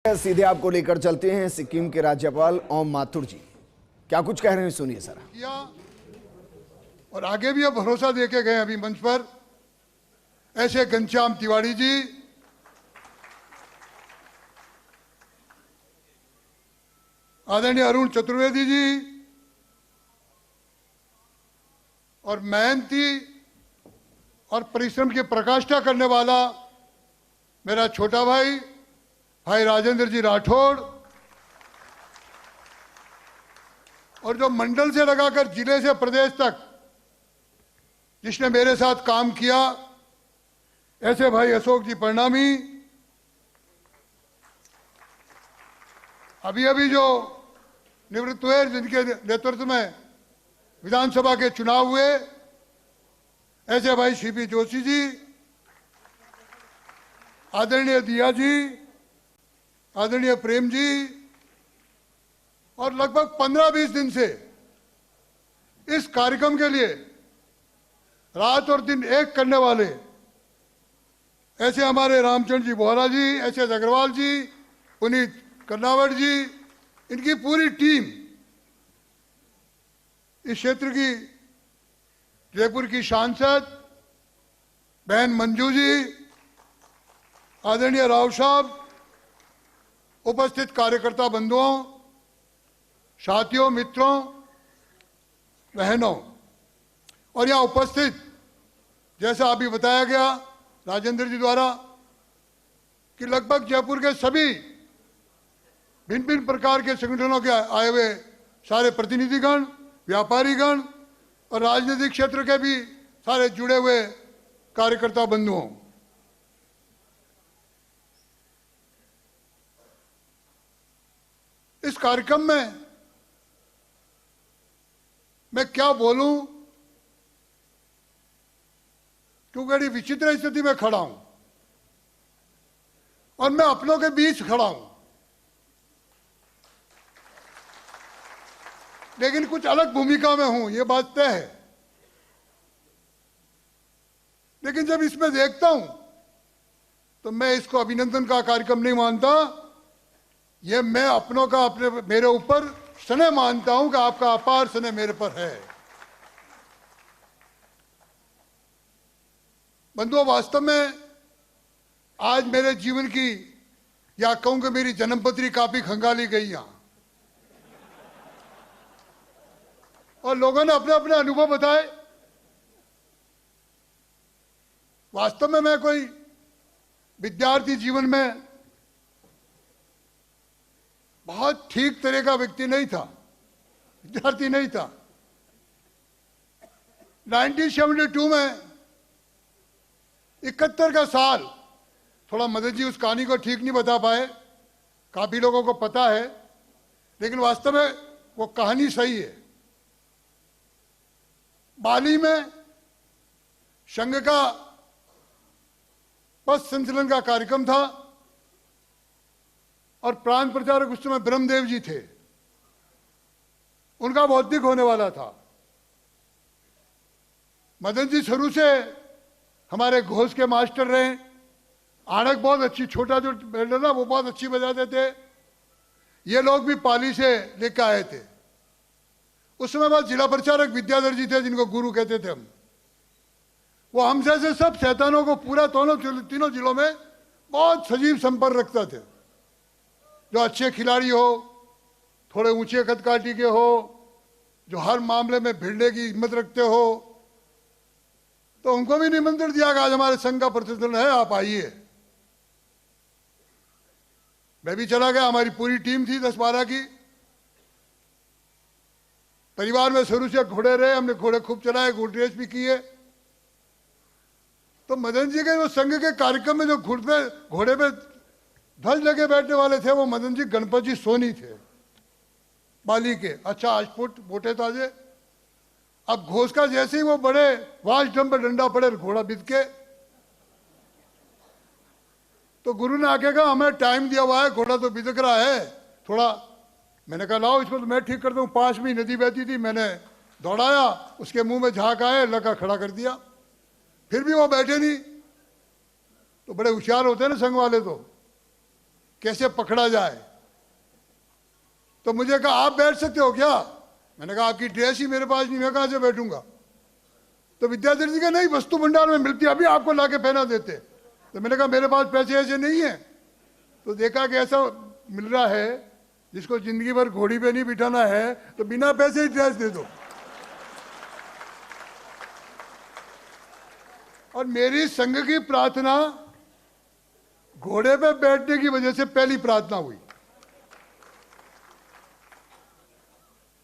सीधे आपको लेकर चलते हैं सिक्किम के राज्यपाल ओम माथुर जी क्या कुछ कह रहे हैं, सुनिए सर। किया और आगे भी अब भरोसा देके गए अभी मंच पर ऐसे घनश्याम तिवारी जी, आदरणीय अरुण चतुर्वेदी जी और मेहनती और परिश्रम की प्रकाष्ठा करने वाला मेरा छोटा भाई भाई राजेंद्र जी राठौड़ और जो मंडल से लगाकर जिले से प्रदेश तक जिसने मेरे साथ काम किया ऐसे भाई अशोक जी प्रणामी, अभी अभी जो निवृत्त हुए जिनके नेतृत्व में विधानसभा के चुनाव हुए ऐसे भाई सीपी जोशी जी, आदरणीय दिया जी, आदरणीय प्रेम जी और लगभग 15-20 दिन से इस कार्यक्रम के लिए रात और दिन एक करने वाले ऐसे हमारे रामचंद्र जी बोहरा जी, ऐसे अग्रवाल जी, पुनीत कर्नावट जी, इनकी पूरी टीम, इस क्षेत्र की जयपुर की सांसद बहन मंजू जी, आदरणीय राव साहब, उपस्थित कार्यकर्ता बंधुओं, साथियों, मित्रों, बहनों और यहाँ उपस्थित जैसा अभी बताया गया राजेंद्र जी द्वारा कि लगभग जयपुर के सभी भिन्न भिन्न प्रकार के संगठनों के आए हुए सारे प्रतिनिधिगण, व्यापारीगण और राजनीतिक क्षेत्र के भी सारे जुड़े हुए कार्यकर्ता बंधुओं, इस कार्यक्रम में मैं क्या बोलूं क्योंकि बड़ी विचित्र स्थिति में खड़ा हूं और मैं अपनों के बीच खड़ा हूं, लेकिन कुछ अलग भूमिका में हूं, यह बात तय है। लेकिन जब इसमें देखता हूं तो मैं इसको अभिनंदन का कार्यक्रम नहीं मानता, ये मैं अपनों का अपने मेरे ऊपर स्नेह मानता हूं कि आपका अपार स्नेह मेरे पर है। बंधुओं, वास्तव में आज मेरे जीवन की या कहूं कि मेरी जन्मपत्री काफी खंगाली गई यहां और लोगों ने अपने अपने अनुभव बताए। वास्तव में मैं कोई विद्यार्थी जीवन में बहुत ठीक तरह का व्यक्ति नहीं था, विद्यार्थी नहीं था। 1972 में 71 का साल, थोड़ा मदन जी उस कहानी को ठीक नहीं बता पाए, काफी लोगों को पता है, लेकिन वास्तव में वो कहानी सही है। बाली में संघ का पथ संचलन का कार्यक्रम था और प्रांत प्रचारक उस समय ब्रह्मदेव जी थे, उनका बौद्धिक होने वाला था। मदन जी शुरू से हमारे घोष के मास्टर रहे, आड़क बहुत अच्छी, छोटा जो बैंड था वो बहुत अच्छी बजाते थे, ये लोग भी पाली से लेकर आए थे। उस समय बाद जिला प्रचारक विद्याधर जी थे जिनको गुरु कहते थे हम, वो हम जैसे सब शैतानों को पूरा तीनों जिलों में बहुत सजीव संपर्क रखता थे। जो अच्छे खिलाड़ी हो, थोड़े ऊंचे कद काठी के हो, जो हर मामले में भिड़ने की हिम्मत रखते हो, तो उनको भी निमंत्रण दिया कि आज हमारे संघ का प्रतिनिधित्व है, आप आइए। मैं भी चला गया, हमारी पूरी टीम थी 10-12 की। परिवार में शुरू से घोड़े रहे, हमने घोड़े खूब चलाए, घोड़ रेस भी किए। तो मदन जी के वो संघ के कार्यक्रम में जो घोड़े पे ध्वज लगे बैठने वाले थे वो मदन जी गणपत जी सोनी थे, बाली के, अच्छा आजपुट, मोटे ताजे। अब घोष का जैसे ही वो बड़े वाश ड्रम पर डंडा पड़े, घोड़ा बिद के, तो गुरु ने आके कहा हमें टाइम दिया हुआ है, घोड़ा तो बिदक रहा है थोड़ा। मैंने कहा लाओ इसको तो मैं ठीक कर दूं। पास में नदी बहती थी, मैंने दौड़ाया, उसके मुंह में झाग आए, लगा खड़ा कर दिया, फिर भी वो बैठे नहीं। तो बड़े होशियार होते हैं ना संघ वाले, तो कैसे पकड़ा जाए। तो मुझे कहा आप बैठ सकते हो क्या? मैंने कहा आपकी ड्रेस ही मेरे पास नहीं, मैं कहाँ से बैठूंगा? तो विद्याधर जी का नहीं, वस्तु भंडार में मिलती है, अभी आपको लाके पहना देते। तो मैंने कहा मेरे पास पैसे ऐसे नहीं है। तो देखा कि ऐसा मिल रहा है जिसको जिंदगी भर घोड़ी पे नहीं बिठाना है, तो बिना पैसे ही ड्रेस दे दो। और मेरी संघ की प्रार्थना घोड़े पे बैठने की वजह से पहली प्रार्थना हुई।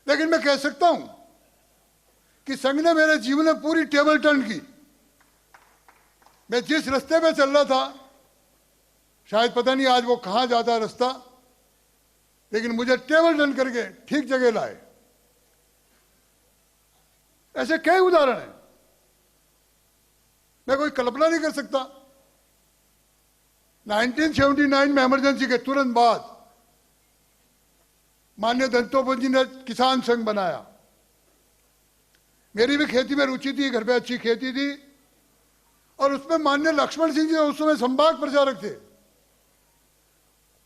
लेकिन मैं कह सकता हूं कि संघ ने मेरे जीवन में पूरी टेबल टर्न की। मैं जिस रास्ते पे चल रहा था, शायद पता नहीं आज वो कहां जाता रास्ता, लेकिन मुझे टेबल टर्न करके ठीक जगह लाए। ऐसे कई उदाहरण हैं, मैं कोई कल्पना नहीं कर सकता। 1979 में इमरजेंसी के तुरंत बाद माननीय दत्तोपंत जी ने किसान संघ बनाया। मेरी भी खेती में रुचि थी, घर पे अच्छी खेती थी, और उसमें माननीय लक्ष्मण सिंह जी उस समय संभाग प्रचारक थे।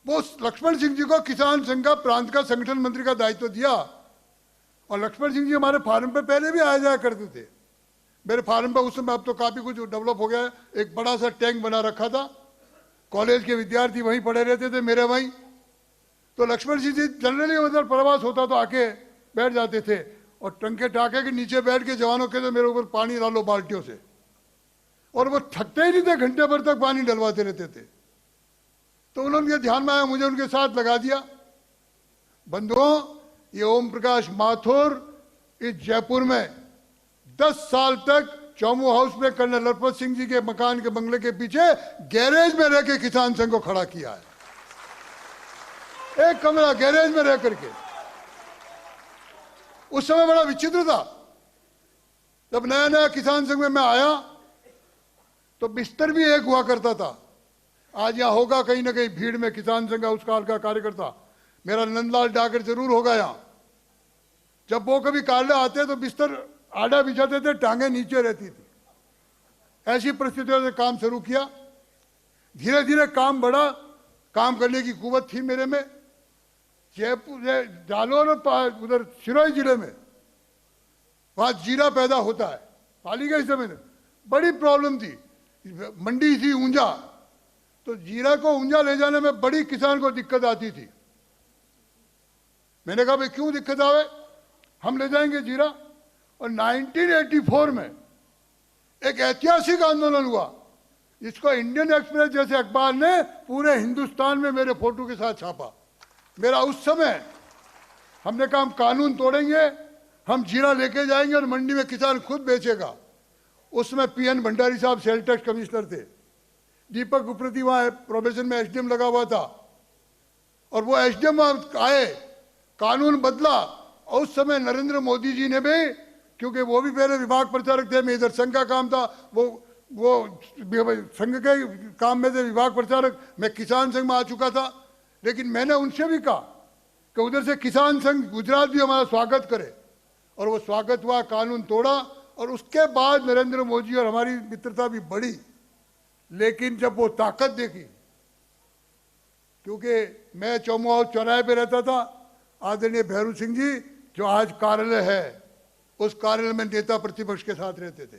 वो लक्ष्मण सिंह जी को किसान संघ का प्रांत का संगठन मंत्री का दायित्व दिया। और लक्ष्मण सिंह जी हमारे फार्म पे पहले भी आया जाया करते थे। मेरे फार्म पे उस समय, अब तो काफी कुछ डेवलप हो गया है, एक बड़ा सा टैंक बना रखा था। कॉलेज के विद्यार्थी वहीं पढ़े रहते थे, मेरे वहीं। तो लक्ष्मण सिंह जी जनरली उधर प्रवास होता तो आके बैठ जाते थे, और टंके टाके के नीचे बैठ के जवानों के मेरे ऊपर पानी डालो बाल्टियों से, और वो थकते ही नहीं थे, घंटे भर तक पानी डलवाते रहते थे। तो उन्होंने ध्यान में आया, मुझे उनके साथ लगा दिया। बंधुओं, ये ओम प्रकाश माथुर इस जयपुर में 10 साल तक चौमू हाउस में कर्नल लखपत सिंह जी के मकान के बंगले के पीछे गैरेज में रह के किसान संघ को खड़ा किया है। एक कमरा गैरेज में रह करके। उस समय बड़ा विचित्र था, जब नया नया किसान संघ में मैं आया तो बिस्तर भी एक हुआ करता था। आज यहां होगा कहीं ना कहीं भीड़ में किसान संघ का उस काल का कार्यकर्ता, मेरा नंदलाल डागर जरूर होगा यहां। जब वो कभी कार्यालय आते तो बिस्तर आड़ा बिछाते थे, टांगे नीचे रहती थी। ऐसी परिस्थितियों से काम शुरू किया। धीरे धीरे काम बढ़ा, काम करने की कुवत थी मेरे में। जयपुर, जालौर और उधर सिरोही जिले में वहां जीरा पैदा होता है, पालीगंज समय में बड़ी प्रॉब्लम थी। मंडी थी ऊंझा, तो जीरा को ऊंझा ले जाने में बड़ी किसान को दिक्कत आती थी। मैंने कहा भाई क्यों दिक्कत आवे, हम ले जाएंगे जीरा। और 1984 में एक ऐतिहासिक आंदोलन हुआ, जिसको इंडियन एक्सप्रेस जैसे अखबार ने पूरे हिंदुस्तान में मेरे फोटो के साथ छापा। मेरा उस समय, हमने कहा हम कानून तोड़ेंगे, हम जीरा लेके जाएंगे और मंडी में किसान खुद बेचेगा। उसमें पीएन भंडारी साहब सेल टैक्स कमिश्नर थे, दीपक गुप्ती वहां प्रोबेशन में एसडीएम लगा हुआ था, और वो एसडीएम आए, कानून बदला। और उस समय नरेंद्र मोदी जी ने भी, क्योंकि वो भी पहले विभाग प्रचारक थे, मैं इधर संघ का काम था, वो संघ के काम में थे विभाग प्रचारक, मैं किसान संघ में आ चुका था। लेकिन मैंने उनसे भी कहा कि उधर से किसान संघ गुजरात भी हमारा स्वागत करे, और वो स्वागत हुआ, कानून तोड़ा, और उसके बाद नरेंद्र मोदी और हमारी मित्रता भी बढ़ी। लेकिन जब वो ताकत देखी, क्योंकि मैं चौमू हाउस चौराहे पे रहता था, आदरणीय भैरू सिंह जी जो आज कार्यालय है, उस कार्यालय में नेता प्रतिपक्ष के साथ रहते थे।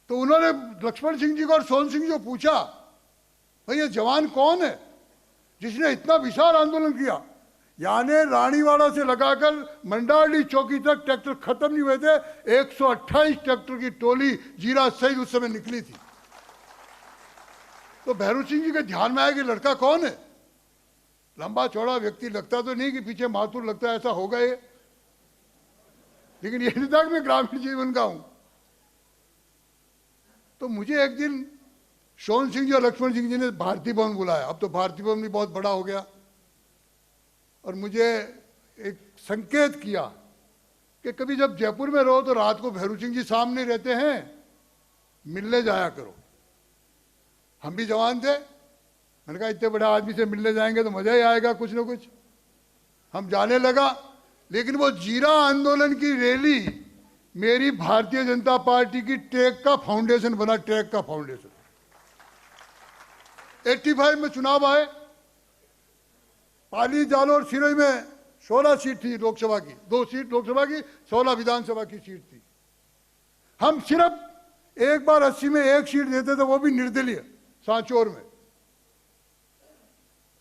तो उन्होंने लक्ष्मण सिंह जी को और सोहन सिंह जी को पूछा, भाई ये जवान कौन है जिसने इतना विशाल आंदोलन किया। यानी रानीवाड़ा से लगाकर मंडारडी चौकी तक ट्रैक्टर खत्म नहीं हुए थे, 128 ट्रैक्टर की टोली जीरा सहित उस समय निकली थी। तो भैरू सिंह जी के ध्यान में आया कि लड़का कौन है। लंबा चौड़ा व्यक्ति लगता तो नहीं कि पीछे माथुर लगता है, ऐसा होगा ये, लेकिन ये नहीं था कि मैं ग्रामीण जीवन का हूं। तो मुझे एक दिन सोहन सिंह जी और लक्ष्मण सिंह जी ने भारती भवन बुलाया। अब तो भारती भवन भी बहुत बड़ा हो गया, और मुझे एक संकेत किया कि कभी जब जयपुर में रहो तो रात को भैरू सिंह जी सामने रहते हैं, मिलने जाया करो। हम भी जवान थे, मैंने कहा इतने बड़े आदमी से मिलने जाएंगे तो मजा ही आएगा कुछ ना कुछ। हम जाने लगा, लेकिन वो जीरा आंदोलन की रैली मेरी भारतीय जनता पार्टी की ट्रैक का फाउंडेशन बना, ट्रैक का फाउंडेशन। 85 में चुनाव आए, पाली, जालोर, सिरोही में 16 सीट थी लोकसभा की, 2 सीट लोकसभा की, 16 विधानसभा की सीट थी। हम सिर्फ एक बार 80 में 1 सीट देते थे, वो भी निर्दलीय सांचौर में।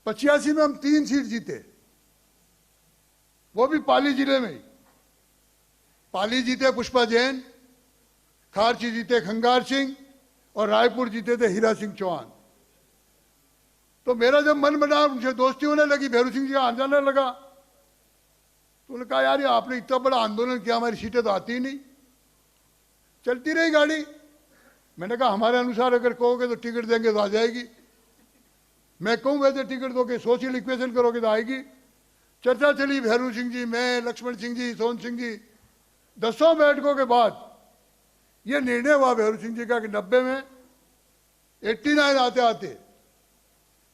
85 में हम 3 सीट जीते, वो भी पाली जिले में ही। पाली जीते पुष्पा जैन, खारची जीते खंगार सिंह और रायपुर जीते थे हीरा सिंह चौहान। तो मेरा जब मन बना, उनसे दोस्ती होने लगी, भैरू सिंह जी का आने जाने लगा, तो उन्होंने कहा यार ये आपने इतना बड़ा आंदोलन किया, हमारी सीटें तो आती ही नहीं। चलती रही गाड़ी। मैंने कहा हमारे अनुसार अगर कहोगे तो टिकट देंगे तो आ जाएगी, मैं कहूँ वैसे टिकट दोगे, सोशल इक्वेशन करोगे तो आएगी। चर्चा चली, भैरू सिंह जी, मैं, लक्ष्मण सिंह जी, सोहन सिंह जी। 10 बैठकों के बाद ये निर्णय हुआ भैरू सिंह जी का कि 90 में 89 आते आते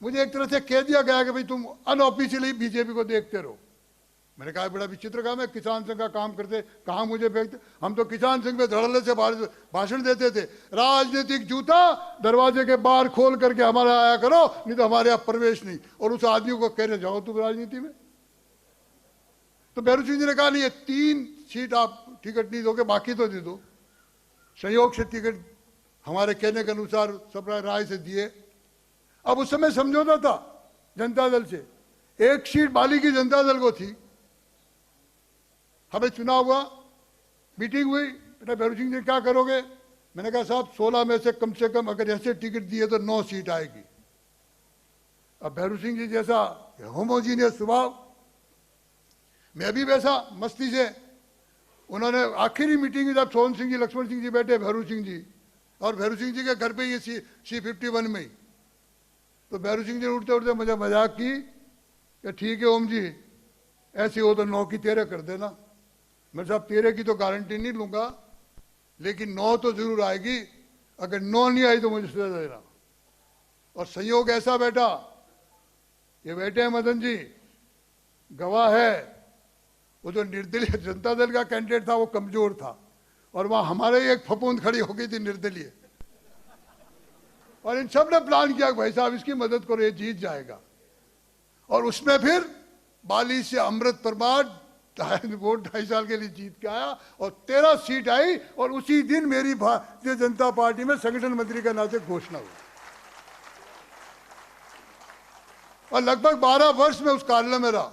मुझे एक तरह से कह दिया गया कि भाई तुम अनऑफिशियली बीजेपी को देखते रहो। मैंने कहा बड़ा विचित्र काम है, किसान संघ का काम करते, कहाँ मुझे फेंकते। हम तो किसान संघ में धड़ल्ले से भाषण देते थे, राजनीतिक जूता दरवाजे के बाहर खोल करके हमारा आया करो, नहीं तो हमारे यहाँ प्रवेश नहीं। और उस आदमी को कह रहे जाओ तुम राजनीति में। तो भैरू सिंह जी ने कहा नहीं, ये 3 सीट आप टिकट नहीं दोगे, बाकी तो दे दो। संयोग से टिकट हमारे कहने के अनुसार सब राय से दिए। अब उस समय समझौता था जनता दल से, 1 सीट बाली की जनता दल को थी। हमें चुनाव हुआ, मीटिंग हुई, बेटा भैरू सिंह जी क्या करोगे? मैंने कहा साहब 16 में से कम अगर ऐसे टिकट दिए तो 9 सीट आएगी। अब भैरू सिंह जी जैसा होमोजीनियस स्वभाव, मैं भी वैसा मस्ती से। उन्होंने आखिरी मीटिंग में जब सोहन सिंह जी, लक्ष्मण सिंह जी बैठे, भैरू सिंह जी, और भैरू सिंह जी के घर पे ये C51 में ही, तो भैरू सिंह जी ने उठते उठते मुझे मजाक की कि ठीक है ओम जी, ऐसे हो तो 9 की 13 कर देना। मैं साहब 13 की तो गारंटी नहीं लूंगा, लेकिन 9 तो जरूर आएगी। अगर 9 नहीं आई तो मुझे सजा देना। और संयोग ऐसा बैठा, ये बैठे हैं मदन जी, गवाह है, वो जो निर्दलीय जनता दल का कैंडिडेट था वो कमजोर था, और वहां हमारे एक फफूंद खड़ी हो गई थी निर्दलीय। और इन सब ने प्लान किया भाई साहब इसकी मदद करो, ये जीत जाएगा। और उसमें फिर बाली से अमृत परमार वोट 2.5 साल के लिए जीत के आया और 13 सीट आई। और उसी दिन मेरी भारतीय जनता पार्टी में संगठन मंत्री के नाते घोषणा हुई। और लगभग 12 वर्ष में उस कार्यालय में रहा।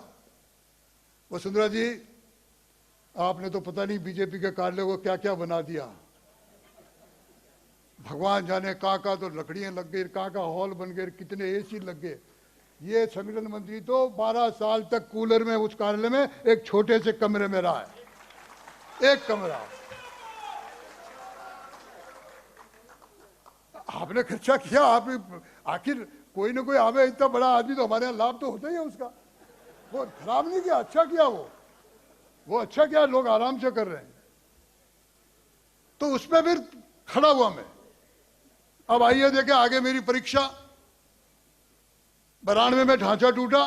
वसुंधरा जी, आपने तो पता नहीं बीजेपी के कार्यालय को क्या क्या बना दिया। भगवान जाने कहाँ तो लकड़ियां लग गई, कहाँ हॉल बन गए, कितने AC लग गए। ये संगठन मंत्री तो 12 साल तक कूलर में उस कार्यालय में एक छोटे से कमरे में रहा है, एक कमरा। आपने खर्चा किया, आप आखिर कोई ना कोई आवे, इतना बड़ा आदमी तो हमारे यहाँ लाभ तो होता ही है उसका। वो खराब नहीं किया, अच्छा किया। वो अच्छा किया, लोग आराम से कर रहे हैं। तो उसमें फिर खड़ा हुआ मैं। अब आइए देखें आगे मेरी परीक्षा। 92 में ढांचा टूटा,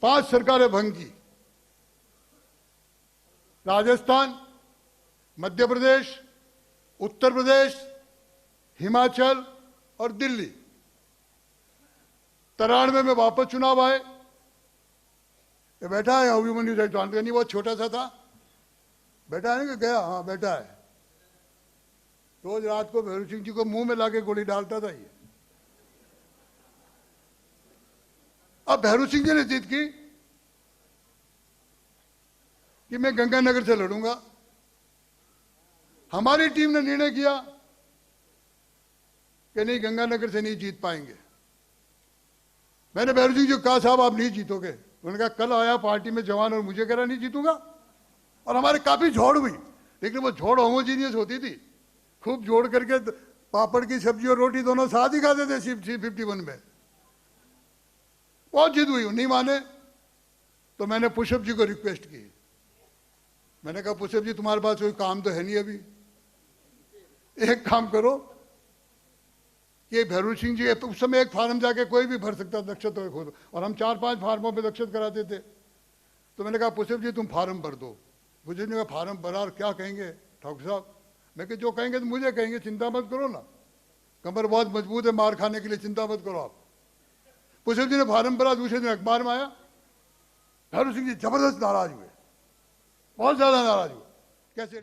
5 सरकारें भंग की, राजस्थान, मध्य प्रदेश, उत्तर प्रदेश, हिमाचल और दिल्ली। 93 में वापस चुनाव आए। ये बैठा है अभिमन्यु जायसवाल का, नहीं वो छोटा सा था, बैठा है ना, गया, हाँ बैठा है। रोज रात को भैरू सिंह जी को मुंह में लाके गोली डालता था ये। अब भैरू सिंह जी ने जिद की कि मैं गंगानगर से लड़ूंगा। हमारी टीम ने निर्णय किया कि नहीं, गंगानगर से नहीं जीत पाएंगे। मैंने भैरू सिंह जी को कहा साहब आप नहीं जीतोगे। उन्होंने कहा कल आया पार्टी में जवान और मुझे कह रहा नहीं जीतूंगा। और हमारे काफी झोड़ हुई, लेकिन वो झोड़ होमोजीनियस होती थी, खूब जोड़ करके पापड़ की सब्जी और रोटी दोनों साथ ही खाते थे C51 में। बहुत जिद हुई, नहीं माने। तो मैंने पुष्प जी को रिक्वेस्ट की। मैंने कहा पुष्प जी तुम्हारे पास कोई काम तो है नहीं अभी, एक काम करो कि भैरू सिंह जी, उस समय एक फार्म जाके कोई भी भर सकता, दक्षत खुद, और हम 4-5 फार्मों पे दक्षत कराते थे। तो मैंने कहा पुष्प जी तुम फार्म भर दो। मुझे नहीं कहा फार्म भरा और क्या कहेंगे ठाकुर साहब। मैं कि जो कहेंगे तो मुझे कहेंगे, चिंता मत करो ना। कमर बहुत मजबूत है, मार खाने के लिए चिंता मत करो आप। पुष्प जी ने फार्म भरा, दूसरे दिन अखबार में आया, हरू सिंह जी जबरदस्त नाराज हुए, बहुत ज्यादा नाराज हुए। कैसे